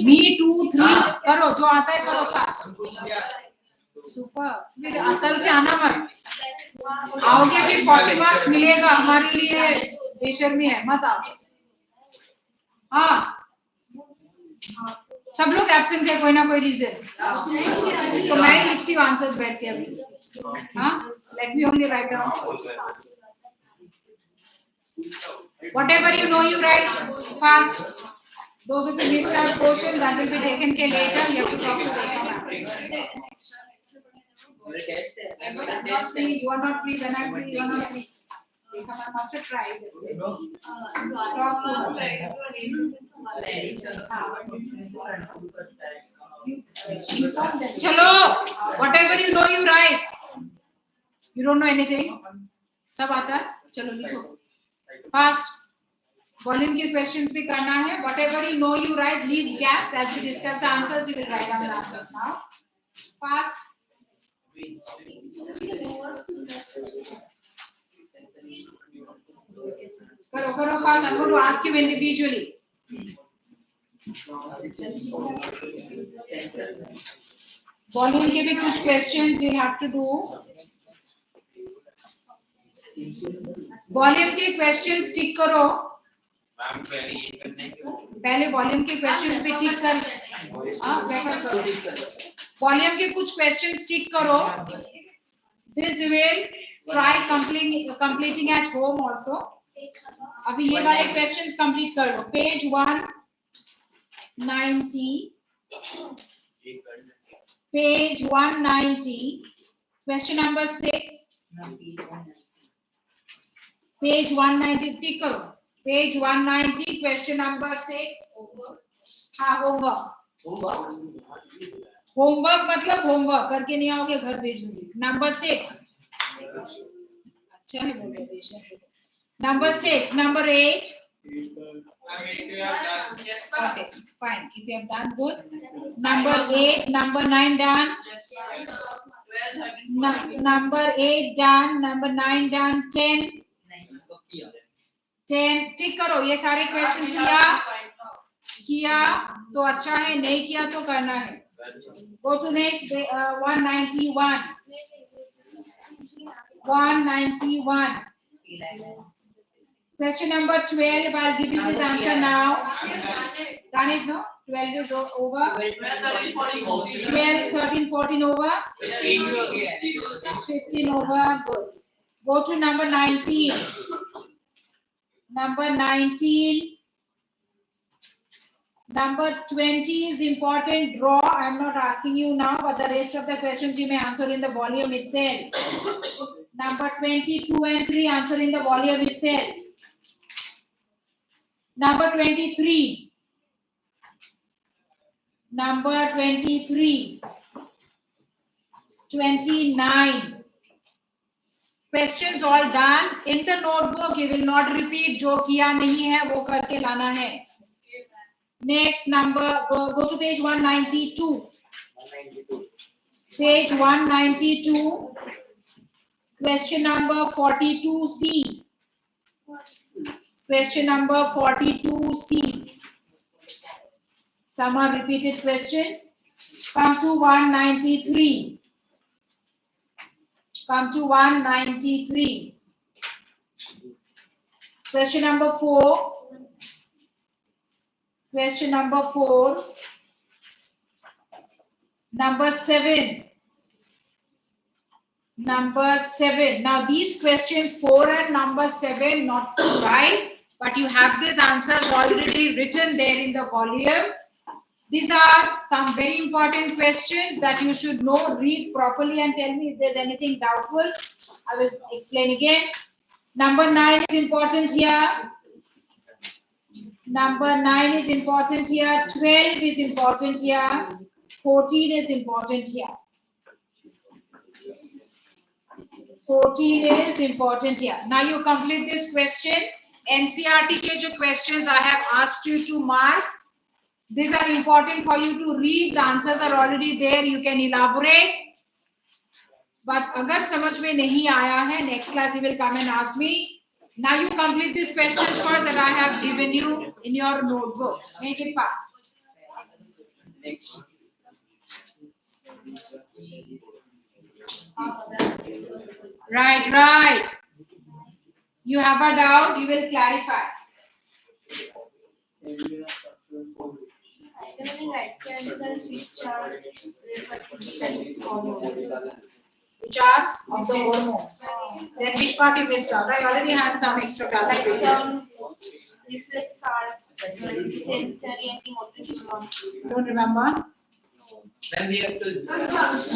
Me 2 3 करो जो आता है करो fast. सुपर. फिर अकल से आना मत. आओगे फिर 40 मार्क्स मिलेगा हमारे लिए बेशर्मी है मत आओ. हाँ सब लोग एब्सेंट है कोई ना कोई रीजन. तो मैं लिखती हूँ आंसर्स बैठ के अभी. हाँ let me only write down. Whatever you know you write fast. Those of you missed out portion that will be taken care later. You have to talk to them. I'm not free. You are not free. Then I'm free. You are not free. I must have tried. Chalo, whatever you know you write. You don't know anything. सब आता है. चलो लिखो. Fast. Volume के questions भी करना है. Whatever you know you write. Leave gaps as we discuss the answers. You will write down the answers now. Fast. करो fast. I'm going to ask you individually. Volume के भी कुछ questions you have to do. Volume के questions टिक करो. पहले volume के questions पे टिक कर. Volume के कुछ questions टिक करो. This will try completing at home also. अभी ये वाले questions complete कर लो. Page 190. Page 190. Question number 6. Page 190 टिक करो. Page 190 question number 6. हाँ होमवर्क. होमवर्क मतलब होमवर्क करके नहीं आओगे घर भेजूंगी. Number 6. अच्छा है motivation. Number 6. Number 8. Okay, fine. If you have done good. Number 8. Number 9 done. Number 8 done. Number 9 done. 10. 10 टिक करो. ये सारे क्वेश्चन किया तो अच्छा है. नहीं किया तो करना है. Go to next. 191. 191. Question number 12. I'll give you this answer now. Done it, no? 12 is over. 12, 13, 14 over. 15 over. Good. Go to number 19. Number 19. Number 20 is important. Draw. I'm not asking you now, but the rest of the questions you may answer in the volume itself. Number 22 and 3 answer in the volume itself. Number 23. Number 23. 29. Questions all done. In the notebook, you will not repeat. जो किया नहीं है वो करके लाना है. Next number, go to page 192. Page 192. Question number 42C. Question number 42C. Some are repeated questions. Come to 193. Come to 193. Question number 4. Question number 4. Number 7. Number 7. Now these questions 4 and number 7 not to write, but you have these answers already written there in the volume. These are some very important questions that you should know. Read properly and tell me if there's anything doubtful. I will explain again. Number 9 is important here. Number 9 is important here. 12 is important here. 14 is important here. 14 is important here. Now you complete these questions. NCERT के जो questions I have asked you to mark. These are important for you to read. The answers are already there. You can elaborate. But अगर समझ में नहीं आया है, next class you will come and ask me. Now you complete these questions first that I have given you in your notebooks. Make it fast. Next. Right. You have a doubt, you will clarify. Which are of the hormones. Then which part you missed out? I already had some extra classes. Like some reflex are sensory and emotory. Don't remember? Then we have to.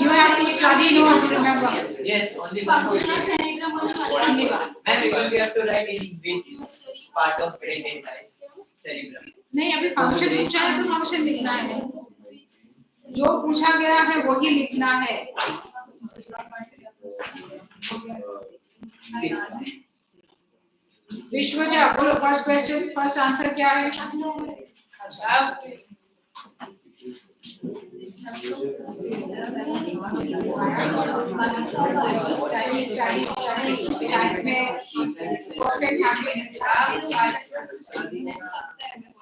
You have to study, no, to remember. Yes, only one question. Only one. And even we have to write in which part of brain it lies. Cerebrum. नहीं अभी function पूछा है तो function लिखना है. जो पूछा गया है वही लिखना है. विश्वजा बोलो फर्स्ट क्वेश्चन फर्स्ट आंसर क्या है? अच्छा साइंस में परफेक्ट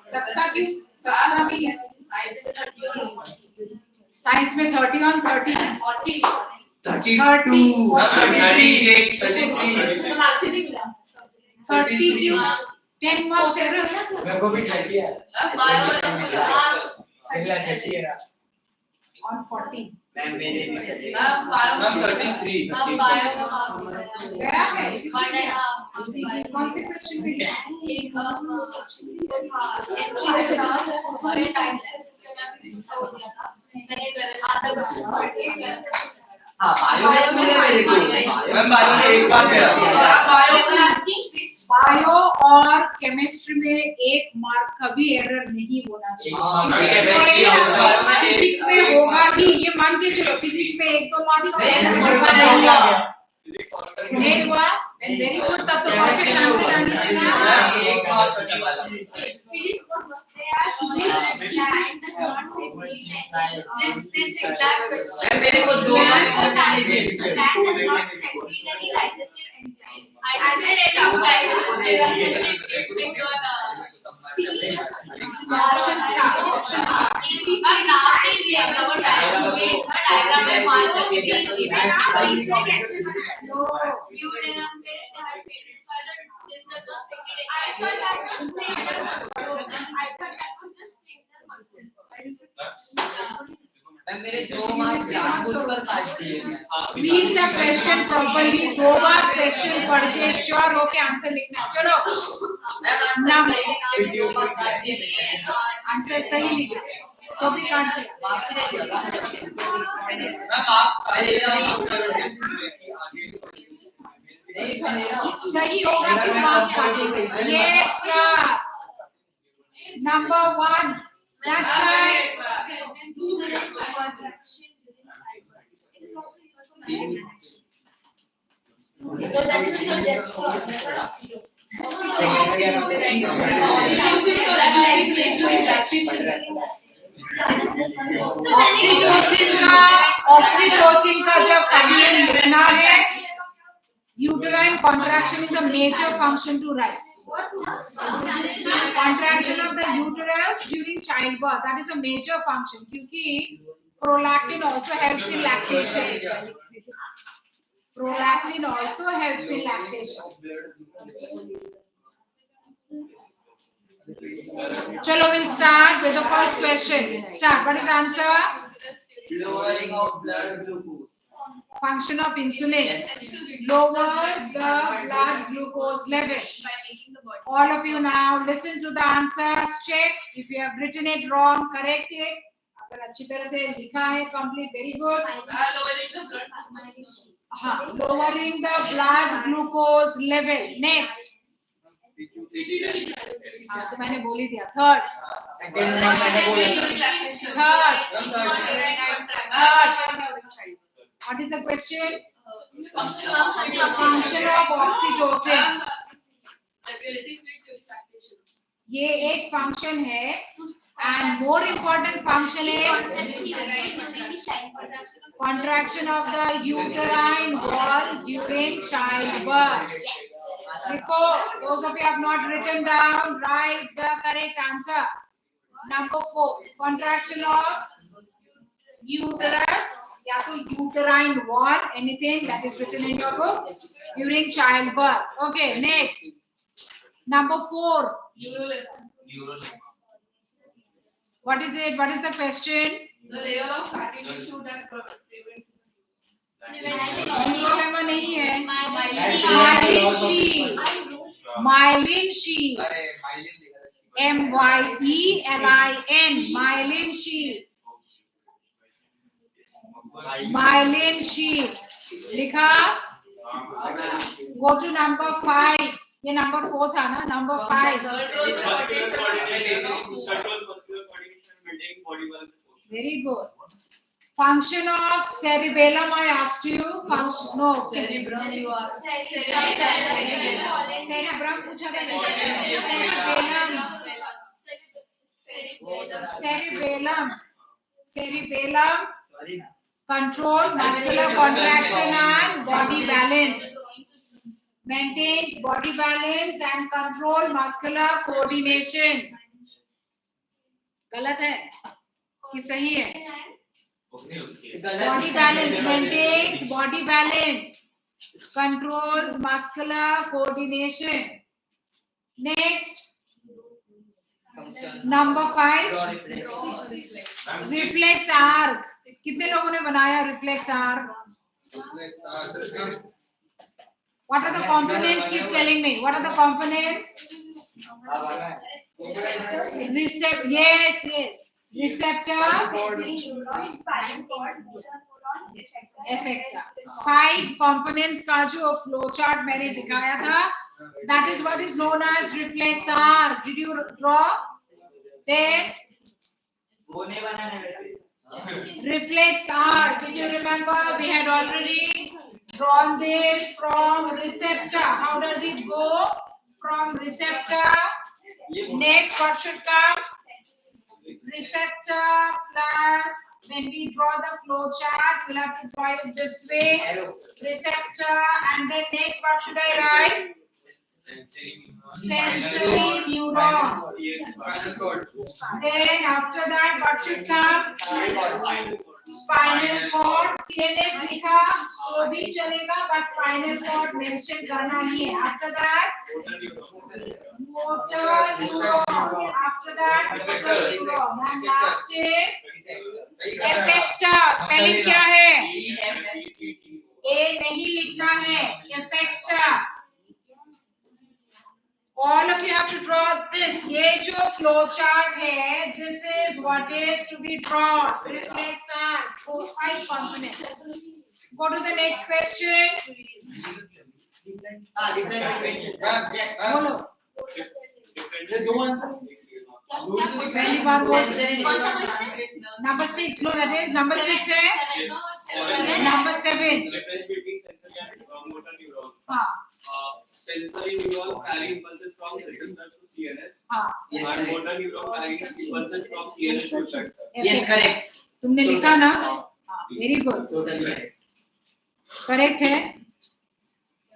सबका क्यों सारा भी है. साइंस में 30 on 30 30 क्यों 10 मार्क्स एरर मेरे को भी 30 है. on 40 मैम मेरे भी 33. गया है कौन से क्वेश्चन में गया? हाँ बायो मेरे को मैम बायो में एक बार गया. बायो और केमिस्ट्री में 1 मार्क का भी एरर नहीं होना चाहिए. फिजिक्स में होगा ही, ये मान के चलो. फिजिक्स में 1-2 मार्क नहीं हुआ. Very good. तब तो परफेक्ट आंसर आनी चाहिए. एक बार मेरे को 2 मेरे 2 मार्क्स जानबूझकर काट दिए. Read the question properly. 2 bar question पढ़ के श्योर होके आंसर लिखना. चलो आंसर सही लिखा तो भी काट दिया. सही होगा क्यों मार्क्स काटेंगे? Yes class Number 1. That's right. Oxytocin का जब फंक्शन लिखना है, uterine contraction is a major function to rise. Contraction of the uterus during childbirth, that is a major function क्योंकि prolactin also helps in lactation. Prolactin also helps in lactation. Chalo, we'll start with the first question. Start. What is the answer? Lowering of blood glucose. Function of insulin lowers the blood glucose level. All of you now listen to the answers. Check if you have written it wrong, correct it. अगर अच्छी तरह से लिखा है complete, very good. Lowering the blood glucose level. Next. तो मैंने बोल ही दिया. Third. What is the question? Function of oxytocin. ये एक function है and more important function is contraction of the uterine wall during childbirth. Before, those of you have not written down, write the correct answer. Number 4, contraction of uterus, या तो uterine wall, anything that is written in your book during childbirth. Okay, next. Number 4. What is it? What is the question? The layer of fatty tissue that prevents. नहीं है. Myelin sheath. Myelin sheath. M-Y-E-L-I-N. Myelin sheath. Myelin sheath. लिखा. Go to number 5. ये number 4 था ना? Number 5. Very good. Function of cerebellum, I asked you. Function, no. Cerebrum पूछा था. Cerebellum. Control muscular contraction and body balance. Maintains body balance and control muscular coordination. गलत है कि सही है? Body balance, maintains body balance, controls muscular coordination. Next, number 5, reflex arc. कितने लोगों ने बनाया reflex arc? What are the components? Keep telling me. What are the components? Yes. Receptor, effector. 5 components का जो flow chart मैंने दिखाया था, that is what is known as reflex arc. Did you draw? Then reflex arc. Did you remember? We had already drawn this from receptor. How does it go? From receptor. Next, what should come? Receptor plus, when we draw the flow chart, we'll have to draw it this way. Receptor, and then next, what should I write? Sensory neuron. Then after that, what should come? Spinal cord. CNS लिखा तो भी चलेगा, but spinal cord mention करना ही है. After that, motor neuron. After that, motor neuron. And last is effector. Spelling क्या है? A नहीं लिखना है. Effector. All of you have to draw this. ये जो flow chart है, this is what is to be drawn. Reflex arc. 5 components. Go to the next question. बोलो. पहली बार वो number 6 low that is number 6 है number 7 Difference between sensory and motor neuron. हाँ Sensory neuron carry impulses from receptors to CNS, हाँ and motor neuron carry impulses from CNS to effector. Yes, correct. तुमने लिखा ना हाँ very good Totally right. Correct है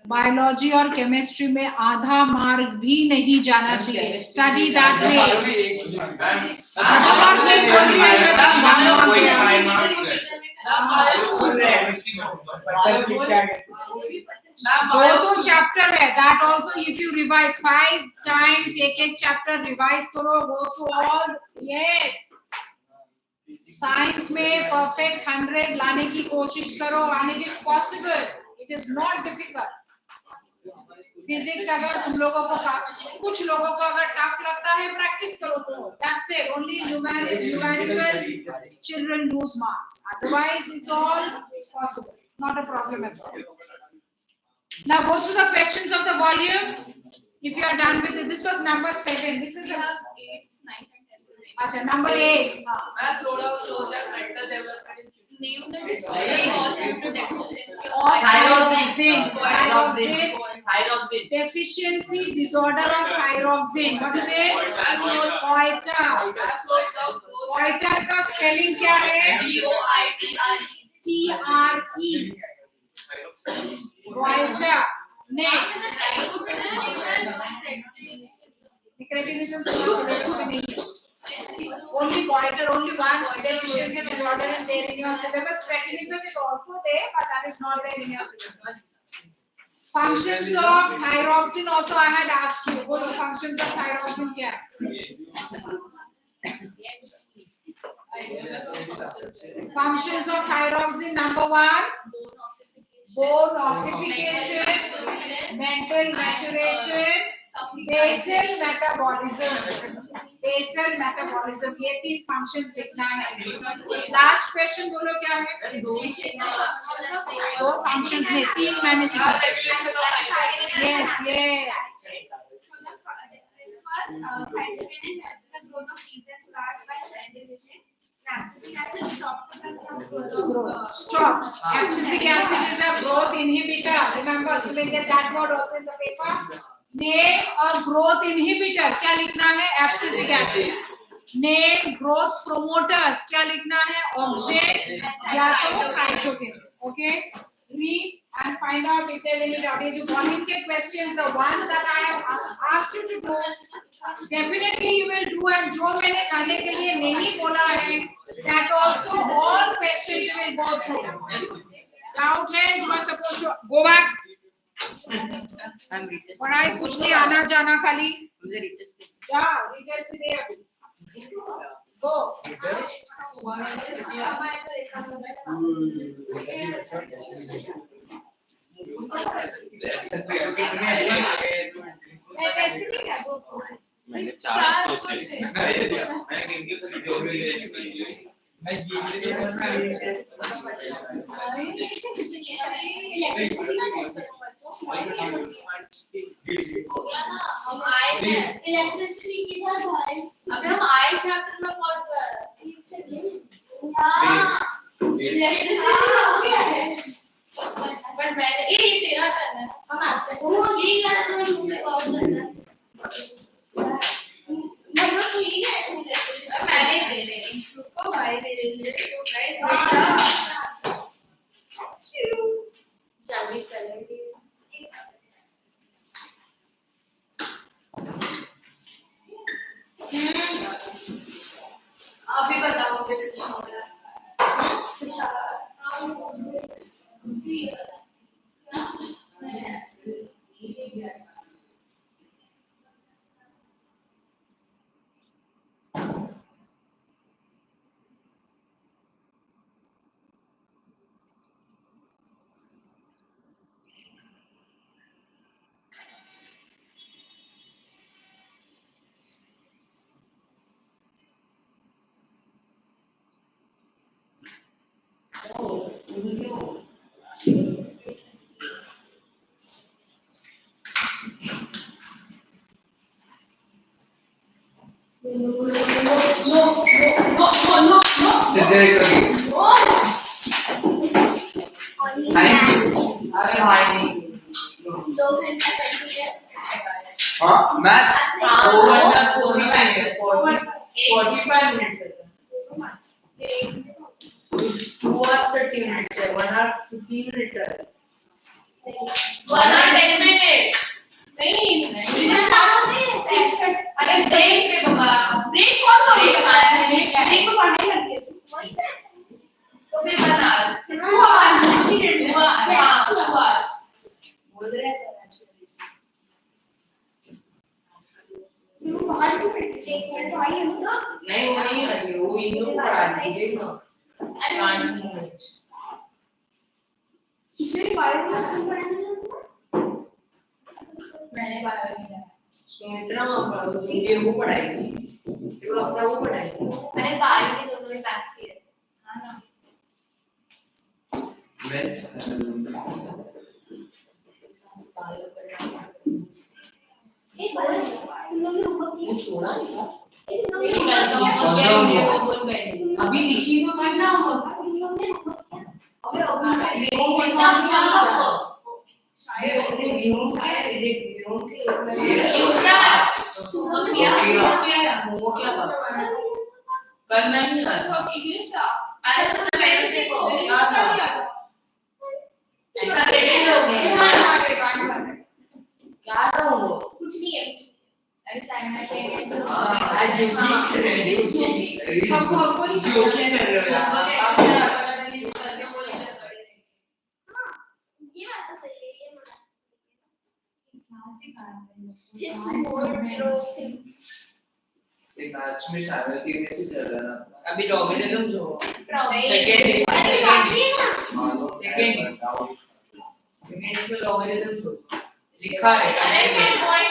biology और chemistry में आधा मार्क भी नहीं जाना चाहिए स्टडी दैट वे आधा मार्क नहीं बोल दिया ये सब वो तो चैप्टर है that also if you revise 5 times एक चैप्टर रिवाइज करो वो तो ऑल यस साइंस में परफेक्ट 100 लाने की कोशिश करो and it is possible it is not difficult physics अगर तुम लोगों को कुछ लोगों को अगर टफ लगता है प्रैक्टिस करो तो that's it only numericals children lose marks otherwise it's all possible not a problem at all now go through the questions of the volume if you are done with this was number 7 this is 8 9 अच्छा number 8 हां As slow down shows that mental development in Name the disorder caused due to deficiency of thyroxine deficiency disorder of thyroxine what is it goiter goiter का spelling क्या है GOITRE goiter next creatinism नहीं only goiter only one deficiency disorder is there in your syllabus creatinism is also there but that is not there in your syllabus functions of thyroxine also I had asked you what the functions of thyroxine kya hai functions of thyroxine number 1 bone ossification mental maturation basal metabolism ये 3 functions लिखना है last question बोलो क्या है 2 functions ने 3 मैंने सीखा yes stops abscisic acid is a growth inhibitor remember you will get that word also in the paper name a growth inhibitor क्या लिखना है abscisic acid name growth promoters क्या लिखना है oxygen या तो cytokine okay read and find out if there is any doubt ये जो volume के question the one that I have asked you to do definitely you will do and जो मैंने करने के लिए नहीं बोला है that also all questions you will go through doubt है you are supposed to go back पढ़ाई कुछ नहीं आना जाना खाली क्या रिटेस्ट दे अभी गो मैंने 4 क्वेश्चन मैंने जो भी रेस्ट कर लिया इलेक्ट्रिसिटी किधर है अबे हम आई चैप्टर में पहुंच गए ठीक से नहीं इलेक्ट्रिसिटी हो गया है बट मैंने ये तेरा करना है हम आपसे वो ये करना है मुझे पॉज करना है मतलब तो ये है मैंने दे दे रुको भाई मेरे लिए तो गाइस बेटा जल्दी चलेंगे अभी बताओगे कुछ हो रहा है सीधे करी अरे भाई हाँ मैथ्स ओवर द 45 minutes है 2 hours 30 minutes है 1 hour 15 minutes है 1 hour 10 minutes नहीं अरे ब्रेक पे बाबा ब्रेक कौन Break 5 minute क्या है? ब्रेक को पढ़ाई करती है तो फिर बता 2 hours 30 minutes 2 hours बोल रहे हैं वो बाहर क्यों बैठे थे एक मिनट तो आई है ना नहीं वो नहीं है वो इन लोगों को पढ़ा दीजिए ना किसने बायो में क्यों पढ़ाना मैंने बायो नहीं लिया सुमित्रा वो ये वो पढ़ाएगी वो लगता है वो पढ़ाएगी मैंने बायो में दोनों में मैथ्स किया हां ना मैथ्स बायो पढ़ाएगी एक बार तुम लोग ने होमवर्क किया वो छोड़ा नहीं था ये अभी लिखी तो करना होगा तुम लोग ने होमवर्क किया अबे अभी वो कितना सारा शायद अपने व्यूज के देख व्यूज के यूट्रस वो क्या था कल मैं नहीं आया था इंग्लिश था अरे तुम कैसे को क्या था ऐसा कैसे लोग हैं क्या था वो कुछ नहीं है अरे चाइना के आज जो सीख रहे हैं सबको हमको नहीं जो क्या कर रहे हो यार ये बात तो सही है ये मना Just more those things. ये मैथ्स में शामिल करने से चल रहा है ना अभी लॉगरिथम जो Probably. Second is- अरे बाकी है ना Second is- सेकंड इसमें लॉगरिथम जो लिखा है अरे मैं point